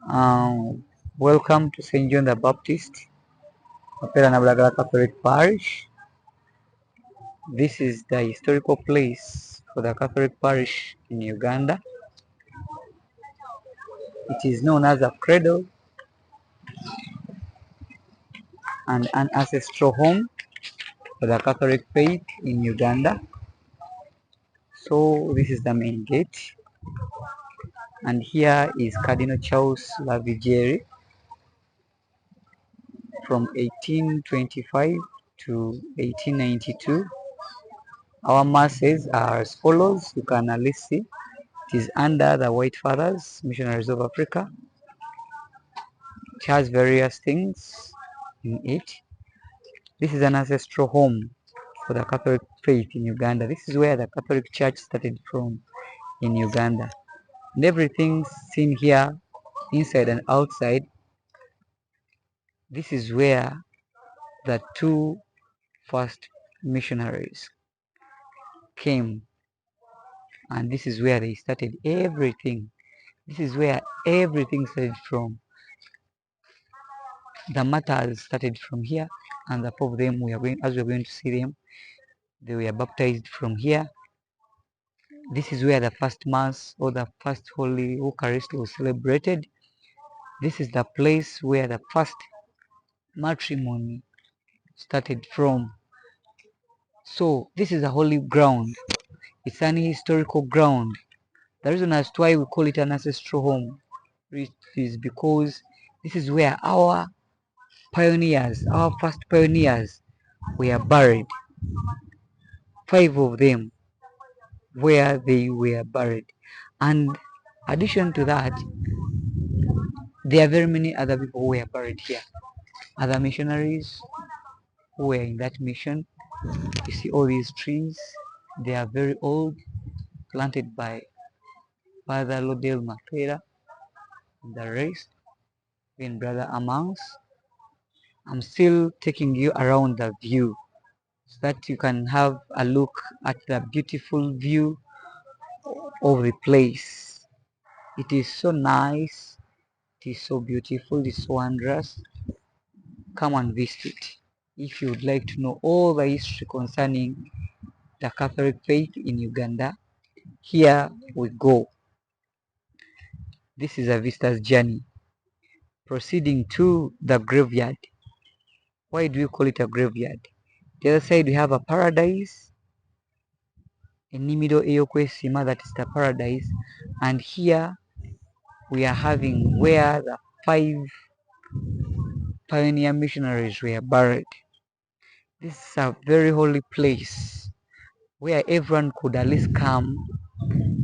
Welcome to St. John the Baptist, Mapera Nablagala Catholic Parish. This is the historical place for the Catholic Parish in Uganda. It is known as a Cradle and an Ancestral Home for the Catholic faith in Uganda. So this is the main gate, and here is Cardinal Charles Lavigeri from 1825 to 1892. Our masses are as follows. You can at least see it is under the White Fathers, Missionaries of Africa. It has various things in it. This is an ancestral home for the Catholic faith in Uganda. This is where the Catholic Church started from in Uganda. And everything seen here, inside and outside, this is where the two first missionaries came, and this is where they started everything. This is where everything started from. The matters started from here, and the four of them as we are going to see them, they were baptized from here. This is where the first mass or the first holy Eucharist was celebrated. This is the place where the first matrimony started from. So this is a holy ground. It's an historical ground. The reason as to why we call it an ancestral home is because this is where our pioneers, our first pioneers, were buried. 5 of them where they were buried. And addition to that, there are very many other people who were buried here. Other missionaries who were in that mission. You see all these trees, they are very old, planted by Father Lodel Mapera and the rest, even Brother Amangs. I'm still taking you around the view so that you can have a look at the beautiful view of the place. It is so nice, it is so beautiful, it is so wondrous. Come and visit if you would like to know all the history concerning the Catholic faith in Uganda. Here we go. This is a visitor's journey proceeding to the graveyard. Why do we call it a graveyard? The other side we have a paradise. In the middle Eyokwesima, that is the paradise, and here we are having where the 5 pioneer missionaries were buried. This is a very holy place where everyone could at least come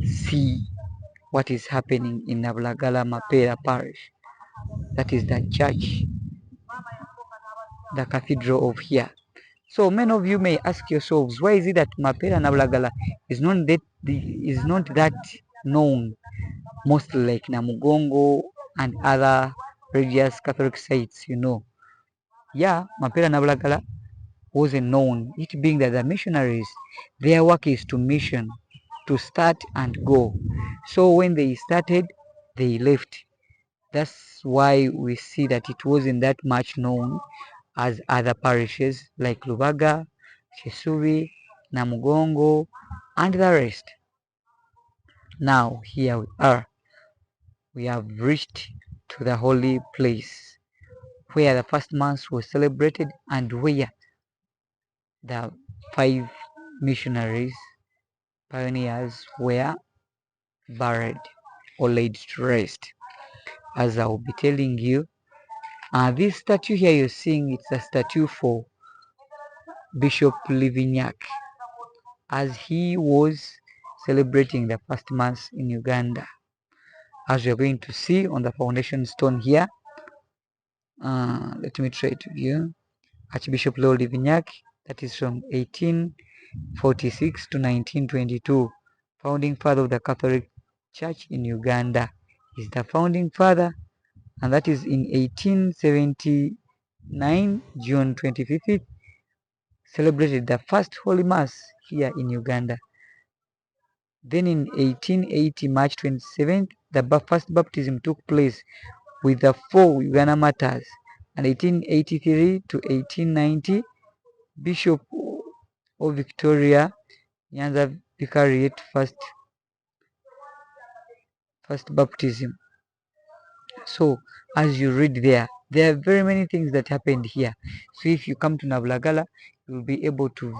see what is happening in Nablagala Mapera parish. That is the church, the cathedral of here. So many of you may ask yourselves, why is it that Mapera Nablagala is not that known, mostly like Namugongo and other religious Catholic sites, Yeah, Mapera Nablagala wasn't known, it being that the missionaries, their work is to mission, to start and go. So when they started, they left. That's why we see that it wasn't that much known as other parishes like Lubaga, Chesuri, Namugongo, and the rest. Now here we are. We have reached to the holy place where the first mass was celebrated and where the 5 missionaries, pioneers were buried or laid to rest. As I will be telling you, this statue here you're seeing, it's a statue for Bishop Livignac, as he was celebrating the first mass in Uganda. As you're going to see on the foundation stone here, let me try to view Archbishop Leo Livignac, that is from 1846 to 1922, founding father of the Catholic Church in Uganda. He's the founding father, and that is in 1879, June 25th, celebrated the first Holy Mass here in Uganda. Then in 1880, March 27th, the first baptism took place with the 4 Uganda martyrs, and 1883 to 1890, Bishop of Victoria, Nyanza Vicariate, first baptism. So as you read there are very many things that happened here. So if you come to Nabulagala, you'll be able to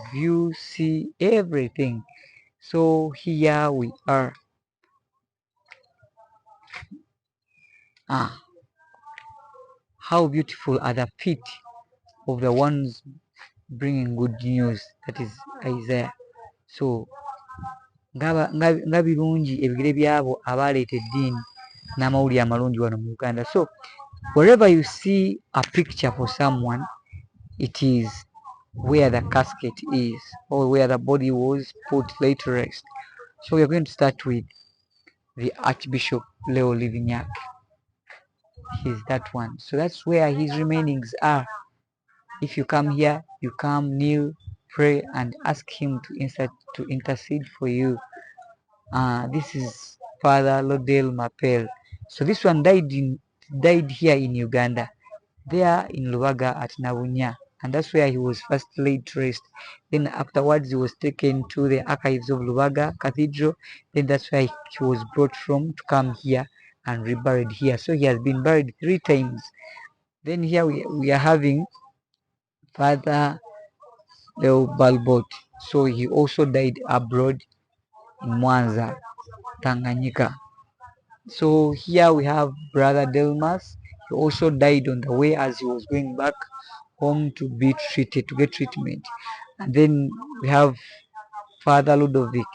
see everything. So here we are. How beautiful are the feet of the ones bringing good news, that is Isaiah. So nga birungi ebigere byabo abaleeta eddiini n'amawulire amalungi wano mu Uganda. So wherever you see a picture for someone, it is where the casket is, or where the body was put laid to rest. So we are going to start with the Archbishop Leo Livignac. He's that one. So that's where his remainings are. If you come here, you come, kneel, pray, and ask him to intercede for you. This is Father Lodel Mapel. So this one died here in Uganda, there in Lubaga at Nabunya, and that's where he was first laid to rest. Then afterwards he was taken to the archives of Lubaga Cathedral. Then that's where he was brought from to come here and reburied here. So he has been buried 3 times. Then here we are having Father Leo Balbot. So he also died abroad in Mwanza, Tanganyika. So here we have Brother Delmas. He also died on the way as he was going back home to get treatment. And then we have Father Ludovic.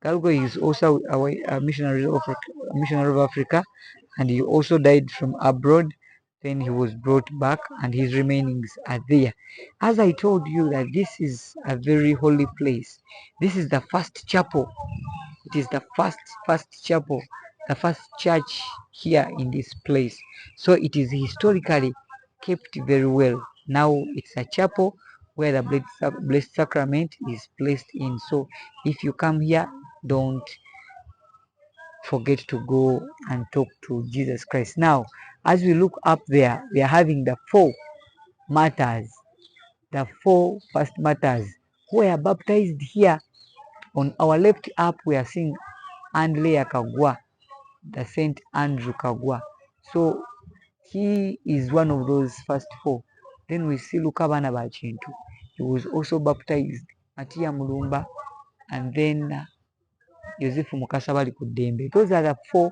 Galgo is also a missionary of Africa, and he also died from abroad. Then he was brought back, and his remainings are there. As I told you that this is a very holy place. This is the first chapel. It is the first chapel, the first church here in this place. So it is historically kept very well. Now it's a chapel where the blessed sacrament is placed in. So if you come here, don't forget to go and talk to Jesus Christ. Now, as we look up there, we are having the 4 martyrs. The 4 first martyrs who were baptized here. On our left up, we are seeing Andrea Kagwa, the Saint Andrew Kagwa. So he is one of those first 4. Then we see Lukabana Bachintu. He was also baptized. Matia Mulumba, and then Joseph Mukasabali Kudembe. Those are the 4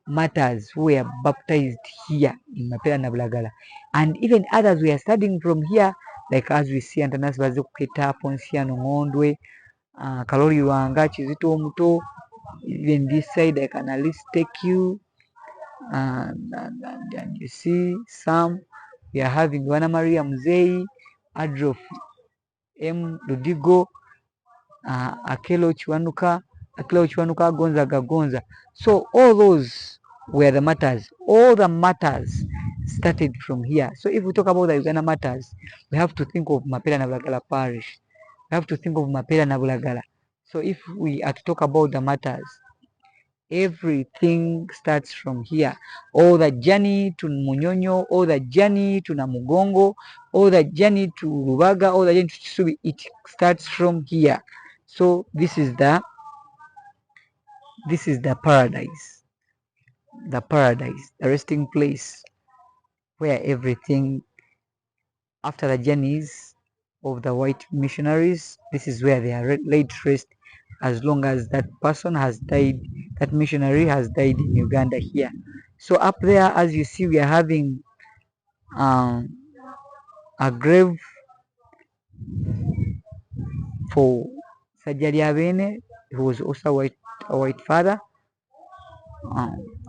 martyrs who were baptized here in Mapera Nabulagala. And even others we are studying from here, like as we see Antanas Bazuketa, Ponsiano Ngondwe, Kalori Wanga, Chizito Omuto. Even this side I can at least take you, and you see some. We are having Wana Maria Mzei, Adolf M. Ludigo, Akelo Chiwanuka, Gonzaga Gonza. So all those were the martyrs. All the martyrs started from here. So if we talk about the Uganda martyrs, we have to think of Mapera Nabulagala parish. We have to think of Mapera Nabulagala. So if we are to talk about the martyrs, everything starts from here. All the journey to Munyonyo, all the journey to Namugongo, all the journey to Rubaga, all the journey to Chisubi, it starts from here. So this is the paradise, the resting place where everything, after the journeys of the white missionaries, this is where they are laid to rest, as long as that person has died, that missionary has died in Uganda here. So up there, as you see, we are having a grave for Sajali Abene, who was also a white father,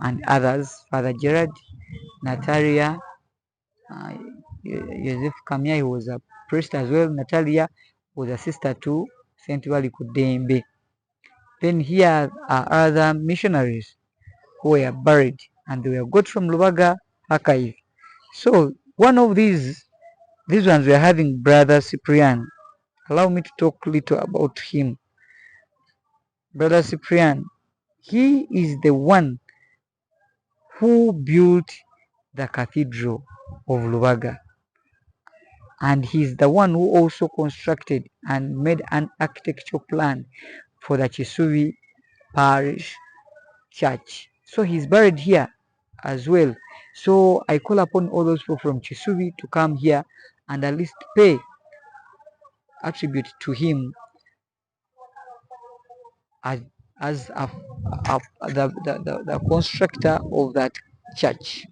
and others, Father Gerard, Natalia, Joseph Kamia, he was a priest as well. Natalia was a sister to Saint Wali Kudembe. Then here are other missionaries who were buried, and they were got from Lubaga archive. So one of these ones we are having Brother Cyprian. Allow me to talk little about him. Brother Cyprian, he is the one who built the cathedral of Lubaga, and he's the one who also constructed and made an architectural plan for the Chisubi parish church. So he's buried here as well. So I call upon all those people from Chisubi to come here and at least pay attribute to him as, as the constructor of that church.